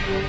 नमस्कार,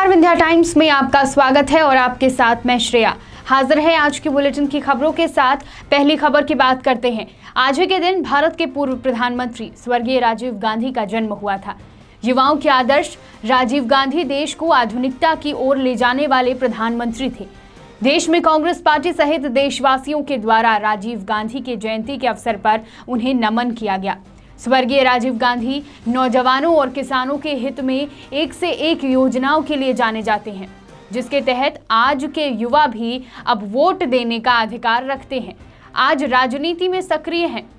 विंध्या टाइम्स में आपका स्वागत है और आपके साथ मैं श्रेया हाजिर है आज की बुलेटिन की खबरों के साथ। पहली खबर की बात करते हैं। आज ही के दिन भारत के पूर्व प्रधानमंत्री स्वर्गीय राजीव गांधी का जन्म हुआ था। युवाओं के आदर्श राजीव गांधी देश को आधुनिकता की ओर ले जाने वाले प्रधानमंत्री थे। देश में कांग्रेस पार्टी सहित देशवासियों के द्वारा राजीव गांधी के जयंती के अवसर पर उन्हें नमन किया गया। स्वर्गीय राजीव गांधी नौजवानों और किसानों के हित में एक से एक योजनाओं के लिए जाने जाते हैं, जिसके तहत आज के युवा भी अब वोट देने का अधिकार रखते हैं, आज राजनीति में सक्रिय हैं।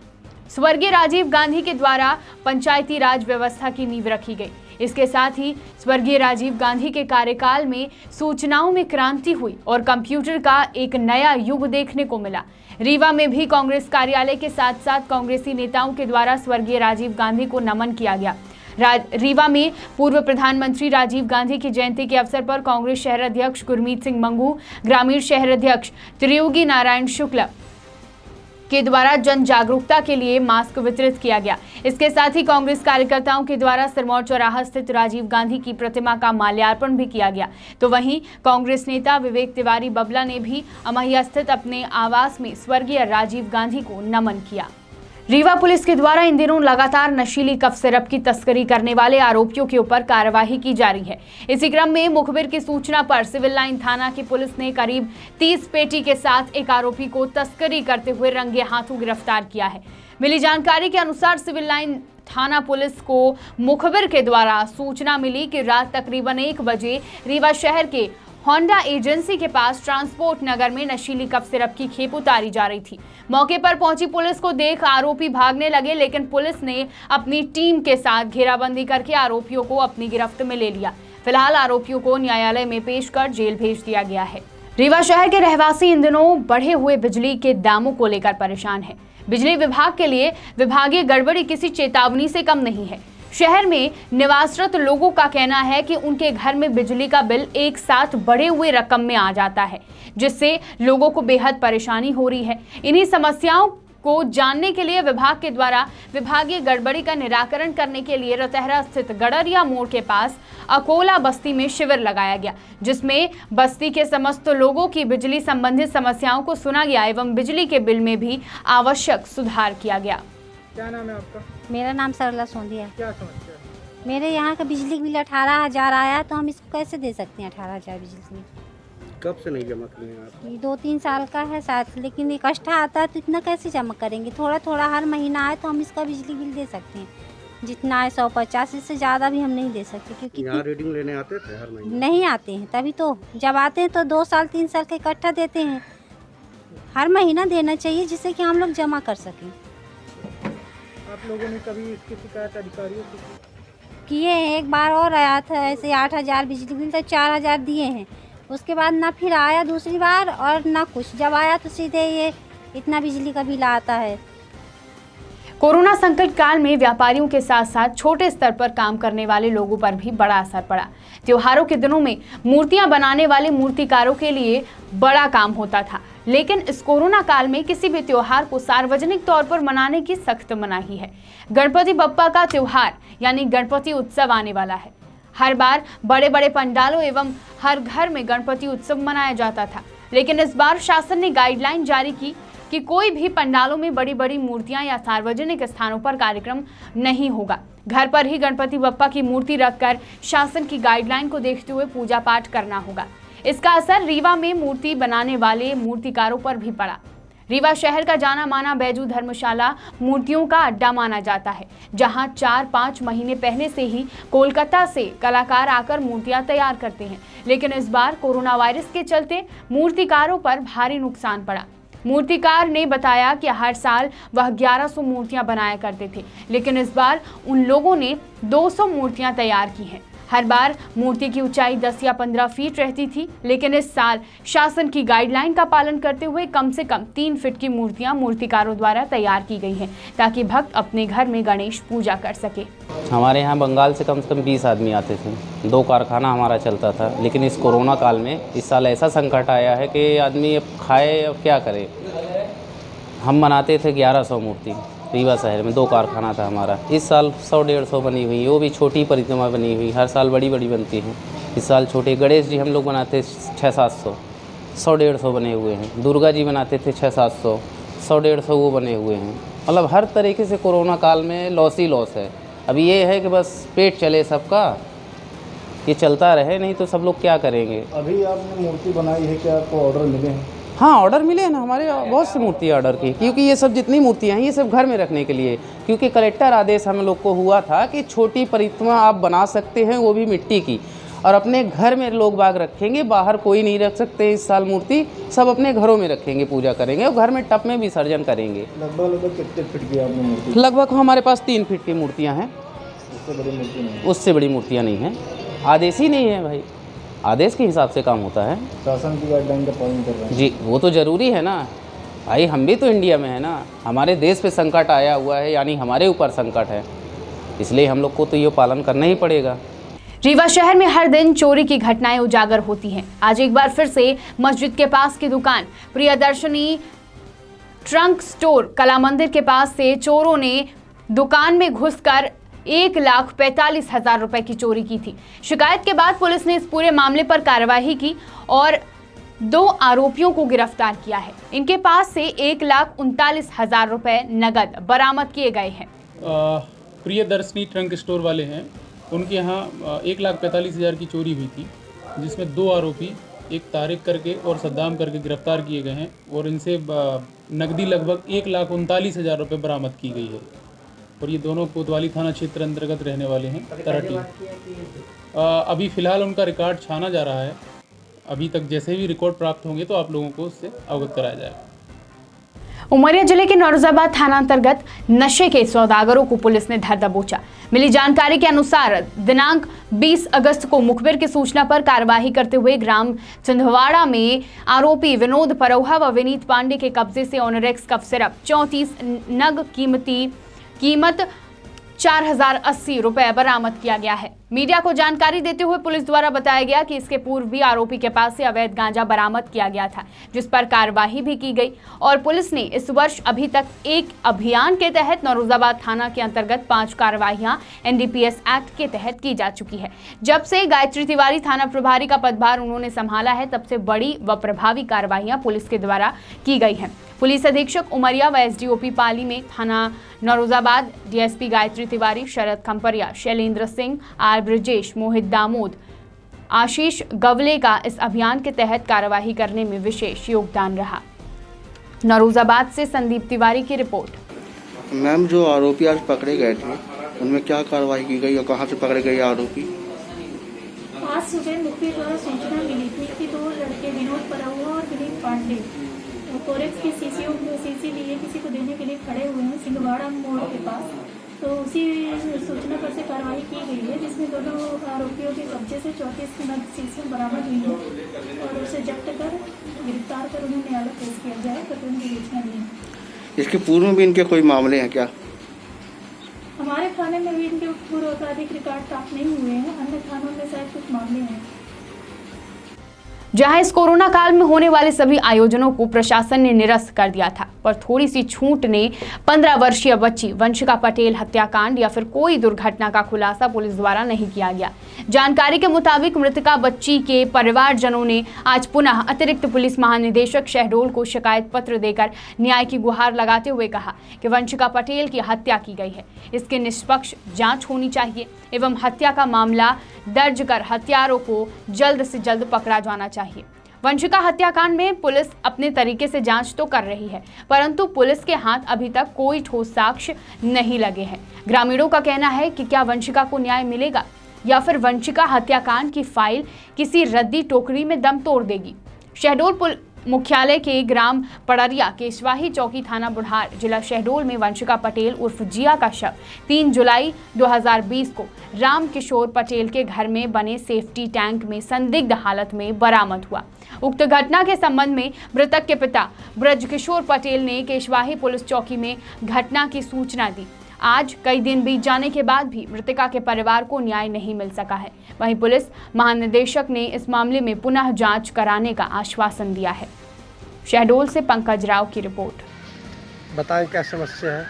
स्वर्गीय राजीव गांधी के द्वारा पंचायती राज व्यवस्था की नींव रखी गई। इसके साथ ही स्वर्गीय राजीव गांधी के कार्यकाल में सूचनाओं में क्रांति हुई और कंप्यूटर का एक नया युग देखने को मिला। रीवा में भी कांग्रेस कार्यालय के साथ साथ कांग्रेसी नेताओं के द्वारा स्वर्गीय राजीव गांधी को नमन किया गया। रीवा में पूर्व प्रधानमंत्री राजीव गांधी की जयंती के अवसर पर कांग्रेस शहर अध्यक्ष गुरमीत सिंह मंगू, ग्रामीण शहर अध्यक्ष त्रियोगी नारायण शुक्ला के द्वारा जन जागरूकता के लिए मास्क वितरित किया गया। इसके साथ ही कांग्रेस कार्यकर्ताओं के द्वारा सिरमौर चौराहा स्थित राजीव गांधी की प्रतिमा का माल्यार्पण भी किया गया। तो वहीं कांग्रेस नेता विवेक तिवारी बबला ने भी अमैया स्थित अपने आवास में स्वर्गीय राजीव गांधी को नमन किया। रीवा पुलिस के द्वारा इन दिनों लगातार नशीली कफ सिरप की तस्करी करने वाले आरोपियों के ऊपर कार्रवाई की जा रही है। इसी क्रम में मुखबिर की सूचना पर सिविल लाइन थाना की पुलिस ने करीब 30 पेटी के साथ एक आरोपी को तस्करी करते हुए रंगे हाथों गिरफ्तार किया है। मिली जानकारी के अनुसार सिविल लाइन थाना पुलिस को मुखबिर के द्वारा सूचना मिली कि रात तकरीबन 1 बजे रीवा शहर के होंडा एजेंसी के पास ट्रांसपोर्ट नगर में नशीली कफ सिरप की खेप उतारी जा रही थी। मौके पर पहुंची पुलिस को देख आरोपी भागने लगे, लेकिन पुलिस ने अपनी टीम के साथ घेराबंदी करके आरोपियों को अपनी गिरफ्त में ले लिया। फिलहाल आरोपियों को न्यायालय में पेश कर जेल भेज दिया गया है। रीवा शहर के रहवासी इन दिनों बढ़े हुए बिजली के दामों को लेकर परेशान है। बिजली विभाग के लिए विभागीय गड़बड़ी किसी चेतावनी से कम नहीं है। शहर में निवासरत लोगों का कहना है कि उनके घर में बिजली का बिल एक साथ बढ़े हुए रकम में आ जाता है, जिससे लोगों को बेहद परेशानी हो रही है। इन्हीं समस्याओं को जानने के लिए विभाग के द्वारा विभागीय गड़बड़ी का निराकरण करने के लिए रतहरा स्थित गड़रिया मोड़ के पास अकोला बस्ती में शिविर लगाया गया, जिसमें बस्ती के समस्त लोगों की बिजली संबंधित समस्याओं को सुना गया एवं बिजली के बिल में भी आवश्यक सुधार किया गया। क्या नाम है आपका? मेरा नाम सरला सोंधी है। क्या समस्या है? मेरे यहाँ का बिजली बिल 18,000 आया, तो हम इसको कैसे दे सकते हैं? 18,000 बिजली बिल कब से नहीं जमा किए हैं आप? 2-3 साल का है शायद, लेकिन इकट्ठा आता है तो इतना कैसे जमा करेंगे? थोड़ा थोड़ा हर महीना आए तो हम इसका बिजली बिल दे सकते हैं। जितना है 150, इससे ज़्यादा भी हम नहीं दे सकते, क्योंकि यहाँ रीडिंग लेने आते थे हर महीने? नहीं आते हैं। तभी तो जब आते हैं तो 2 साल 3 साल का इकट्ठा देते हैं। हर महीना देना चाहिए, जिससे कि हम लोग जमा कर सकें। आप लोगों ने कभी इसकी शिकायत अधिकारियों को किए हैं? एक बार और आया था ऐसे 8,000 बिजली बिल, तो 4,000 दिए हैं। उसके बाद ना फिर आया दूसरी बार और ना कुछ। जब आया तो सीधे ये इतना बिजली का बिल आता है। कोरोना संकट काल में व्यापारियों के साथ साथ छोटे स्तर पर काम करने वाले लोगों पर भी बड़ा असर पड़ा। त्योहारों के दिनों में मूर्तियां बनाने वाले मूर्तिकारों के लिए बड़ा काम होता था, लेकिन इस कोरोना काल में किसी भी त्योहार को सार्वजनिक तौर पर मनाने की सख्त मनाही है। गणपति बप्पा का त्योहार यानी गणपति उत्सव आने वाला है। हर बार बड़े बड़े पंडालों एवं हर घर में गणपति उत्सव मनाया जाता था, लेकिन इस बार शासन ने गाइडलाइन जारी की कि कोई भी पंडालों में बड़ी बड़ी मूर्तियां या सार्वजनिक स्थानों पर कार्यक्रम नहीं होगा। घर पर ही गणपति बप्पा की मूर्ति रखकर शासन की गाइडलाइन को देखते हुए पूजा पाठ करना होगा। इसका असर रीवा में मूर्ति बनाने वाले मूर्तिकारों पर भी पड़ा। रीवा शहर का जाना माना बैजू धर्मशाला मूर्तियों का अड्डा माना जाता है, जहां 4-5 महीने पहले से ही कोलकाता से कलाकार आकर मूर्तियां तैयार करते हैं, लेकिन इस बार कोरोना वायरस के चलते मूर्तिकारों पर भारी नुकसान पड़ा। मूर्तिकार ने बताया कि हर साल वह 1100 मूर्तियां बनाया करते थे, लेकिन इस बार उन लोगों ने 200 मूर्तियां तैयार की हैं। हर बार मूर्ति की ऊंचाई 10 या 15 फीट रहती थी, लेकिन इस साल शासन की गाइडलाइन का पालन करते हुए कम से कम 3 फीट की मूर्तियां मूर्तिकारों द्वारा तैयार की गई हैं, ताकि भक्त अपने घर में गणेश पूजा कर सके। हमारे यहाँ बंगाल से कम 20 आदमी आते थे, 2 कारखाना हमारा चलता था, लेकिन इस कोरोना काल में इस साल ऐसा संकट आया है कि आदमी अब खाए अब क्या करे। हम बनाते थे 1100 मूर्ति रीवा शहर में, 2 कारखाना था हमारा। इस साल 100-150 बनी हुई, वो भी छोटी प्रतिमा बनी हुई, हर साल बड़ी बड़ी बनती हैं। इस साल छोटे गणेश जी हम लोग बनाते 600-700, 100-150 बने हुए हैं। दुर्गा जी बनाते थे 600-700, 100-150 वो बने हुए हैं। मतलब हर तरीके से कोरोना काल में लॉस ही लॉस है। अभी ये है कि बस पेट चले सबका, ये चलता रहे, नहीं तो सब लोग क्या करेंगे। अभी आपने मूर्ति बनाई है, क्या आपको ऑर्डर मिले हैं? हाँ, ऑर्डर मिले हैं ना, हमारे बहुत सी मूर्तियाँ ऑर्डर की, क्योंकि ये सब जितनी मूर्तियाँ हैं ये सब घर में रखने के लिए, क्योंकि कलेक्टर आदेश हम लोग को हुआ था कि छोटी प्रतिमा आप बना सकते हैं, वो भी मिट्टी की, और अपने घर में लोग बाग रखेंगे, बाहर कोई नहीं रख सकते इस साल मूर्ति, सब अपने घरों में रखेंगे, पूजा करेंगे और घर में टब में विसर्जन करेंगे। लगभग कितने फीट की आपने मूर्ति? लगभग हमारे पास 3 फीट की मूर्तियाँ हैं, उससे बड़ी मूर्ति नहीं? उससे बड़ी मूर्तियाँ नहीं हैं। आदेश ही नहीं है भाई, आदेश के हिसाब से काम होता है। शासन की गाइडलाइन का पालन कर रहे हैं जी, वो तो ज़रूरी है ना भाई, हम भी तो इंडिया में है ना, हमारे देश पे संकट आया हुआ है, यानी हमारे ऊपर संकट है, इसलिए हम लोग को तो ये पालन करना ही पड़ेगा। रीवा शहर में हर दिन चोरी की घटनाएं उजागर होती हैं। आज एक बार फिर से मस्जिद के पास की दुकान प्रियदर्शनी ट्रंक स्टोर कला मंदिर के पास से चोरों ने दुकान में घुसकर 1,45,000 रुपए की चोरी की थी। शिकायत के बाद पुलिस ने इस पूरे मामले पर कार्रवाई की और 2 आरोपियों को गिरफ्तार किया है। इनके पास से 1,39,000 रुपए नगद बरामद किए गए हैं। प्रियदर्शनी ट्रंक स्टोर वाले हैं, उनके यहाँ 1,45,000 की चोरी हुई थी, जिसमें 2 आरोपी, एक तारिक करके और सद्दाम करके गिरफ्तार किए गए हैं और इनसे नकदी लगभग 1,39,000 रुपये बरामद की गई है। और ये दोनों कोतवाली थाना क्षेत्र अंतर्गत रहने वाले हैं, तराटी। अभी फ़िलहाल उनका रिकॉर्ड छाना जा रहा है। अभी तक जैसे भी रिकॉर्ड प्राप्त होंगे तो आप लोगों को उससे अवगत कराया जाएगा। उमरिया जिले के नौरोजाबाद थाना अंतर्गत नशे के सौदागरों को पुलिस ने धर दबोचा। मिली जानकारी के अनुसार दिनांक 20 अगस्त को मुखबिर की सूचना पर कार्यवाही करते हुए ग्राम चंदवाड़ा में आरोपी विनोद परौहा व विनीत पांडे के कब्जे से ओनरेक्स कफ सिरप 34 नग कीमत 4,080 रुपए बरामद किया गया है। मीडिया को जानकारी देते हुए पुलिस द्वारा बताया गया कि इसके पूर्व भी आरोपी के पास से अवैध गांजा बरामद किया गया था, जिस पर कार्यवाही भी की गई और पुलिस ने इस वर्ष अभी तक एक अभियान के तहत नौरोजाबाद थाना के अंतर्गत 5 कार्रवाइयां NDPS एक्ट के तहत की जा चुकी है। जब से गायत्री तिवारी थाना प्रभारी का पदभार उन्होंने संभाला है, तब से बड़ी व प्रभावी कार्रवाइयां पुलिस के द्वारा की गई हैं। पुलिस अधीक्षक उमरिया व SDOP पाली में थाना नौरोजाबाद, DSP गायत्री तिवारी, शरद खंपरिया, शैलेंद्र सिंह, आर ब्रजेश, मोहित दामोद, आशीष गवले का इस अभियान के तहत कार्यवाही करने में विशेष योगदान रहा। नौरोजाबाद से संदीप तिवारी की रिपोर्ट। मैम, जो आरोपी आज पकड़े गए थे उनमें क्या कार्रवाई की गई और कहां से पकड़े गए आरोपी? आज सुबह मुखबिर द्वारा सूचना मिली थी कि 2 लड़के विनोद परौहा और विनीत पांडे कोरेक्स की सीसी लिए किसी को देने के लिए खड़े हुए हैं सिंगवाड़ा मोड़ के पास। तो उसी सूचना पर से कार्रवाई की गई है, जिसमें दोनों आरोपियों के कब्जे से 34 नग शीशी बरामद हुई है और उसे जब्त कर गिरफ्तार कर उन्हें न्यायालय पेश किया जाए प्रकरण की सूचना दी है। इसके पूर्व में भी इनके कोई मामले हैं क्या? हमारे थाने में भी इनके पूर्व आपराधिक रिकॉर्ड प्राप्त नहीं हुए हैं, अन्य थानों में शायद कुछ मामले हैं। जहां इस कोरोना काल में होने वाले सभी आयोजनों को प्रशासन ने निरस्त कर दिया था, पर थोड़ी सी छूट ने 15 वर्षीय बच्ची वंशिका पटेल हत्याकांड या फिर कोई दुर्घटना का खुलासा पुलिस द्वारा नहीं किया गया। जानकारी के मुताबिक मृतका बच्ची के परिवारजनों ने आज पुनः अतिरिक्त पुलिस महानिदेशक शहडोल को शिकायत पत्र देकर न्याय की गुहार लगाते हुए कहा कि वंशिका पटेल की हत्या की गई है, इसकी निष्पक्ष जांच होनी चाहिए एवं हत्या का मामला दर्ज कर हत्यारों को जल्द से जल्द पकड़ा जाना चाहिए। वंशिका हत्याकांड में पुलिस अपने तरीके से जांच तो कर रही है, परंतु पुलिस के हाथ अभी तक कोई ठोस साक्ष्य नहीं लगे हैं। ग्रामीणों का कहना है कि क्या वंशिका को न्याय मिलेगा या फिर वंशिका हत्याकांड की फाइल किसी रद्दी टोकरी में दम तोड़ देगी। शहडोल मुख्यालय के ग्राम पड़रिया केशवाही चौकी थाना बुढ़ार जिला शहडोल में वंशिका पटेल उर्फ जिया का शव 3 जुलाई 2020 को राम किशोर पटेल के घर में बने सेफ्टी टैंक में संदिग्ध हालत में बरामद हुआ। उक्त घटना के संबंध में मृतक के पिता ब्रजकिशोर पटेल ने केशवाही पुलिस चौकी में घटना की सूचना दी। आज कई दिन बीत जाने के बाद भी मृतका के परिवार को न्याय नहीं मिल सका है। वहीं पुलिस महानिदेशक ने इस मामले में पुनः जांच कराने का आश्वासन दिया है। शहडोल से पंकज राव की रिपोर्ट। बताएं क्या समस्या है?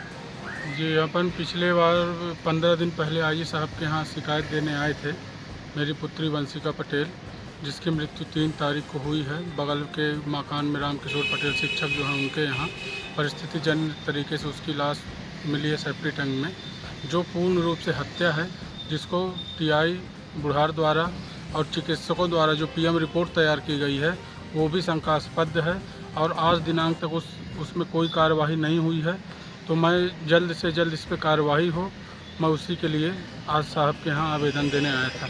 जी, अपन पिछले बार 15 दिन पहले आईजी साहब के यहाँ शिकायत देने आए थे। मेरी पुत्री वंशिका पटेल, जिसकी मृत्यु 3 तारीख को हुई है, बगल के मकान में रामकिशोर पटेल शिक्षक जो हैं उनके यहाँ परिस्थिति जन्य तरीके से उसकी लाश मिली है सेफ्टी टैंक में, जो पूर्ण रूप से हत्या है, जिसको टीआई बुढ़ार द्वारा और चिकित्सकों द्वारा जो पीएम रिपोर्ट तैयार की गई है वो भी शंकास्पद है और आज दिनांक तक उसमें कोई कार्यवाही नहीं हुई है। तो मैं जल्द से जल्द इस पर कार्यवाही हो, मैं उसी के लिए आज साहब के यहाँ आवेदन देने आया था।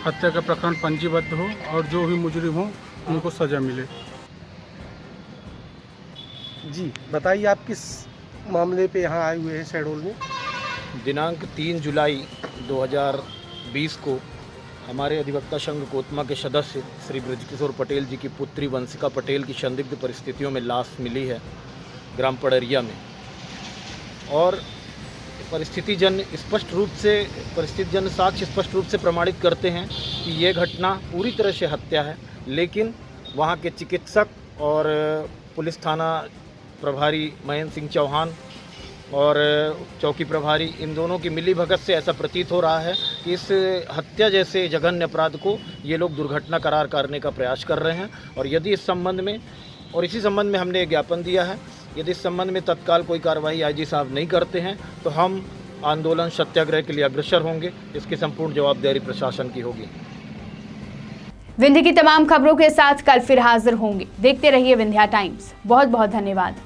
हत्या का प्रकरण पंजीबद्ध हो और जो भी मुजरिम हो उनको सज़ा मिले। जी बताइए, आप किस मामले पे यहाँ आए हुए हैं शहडोल में? दिनांक 3 जुलाई 2020 को हमारे अधिवक्ता संघ कोतमा के सदस्य श्री ब्रजकिशोर पटेल जी की पुत्री वंशिका पटेल की संदिग्ध परिस्थितियों में लाश मिली है ग्राम पड़रिया में। और परिस्थिति जन साक्ष्य स्पष्ट रूप से प्रमाणित करते हैं कि ये घटना पूरी तरह से हत्या है, लेकिन वहाँ के चिकित्सक और पुलिस थाना प्रभारी महेंद्र सिंह चौहान और चौकी प्रभारी, इन दोनों की मिलीभगत से ऐसा प्रतीत हो रहा है कि इस हत्या जैसे जघन्य अपराध को ये लोग दुर्घटना करार करने का प्रयास कर रहे हैं। और यदि इस संबंध में और इसी संबंध में हमने ज्ञापन दिया है, यदि इस संबंध में तत्काल कोई कार्रवाई आईजी साहब नहीं करते हैं तो हम आंदोलन सत्याग्रह के लिए अग्रसर होंगे। इसकी संपूर्ण जवाबदारी प्रशासन की होगी। विंध्य की तमाम खबरों के साथ कल फिर हाजिर होंगे। देखते रहिए विंध्या टाइम्स। बहुत बहुत धन्यवाद।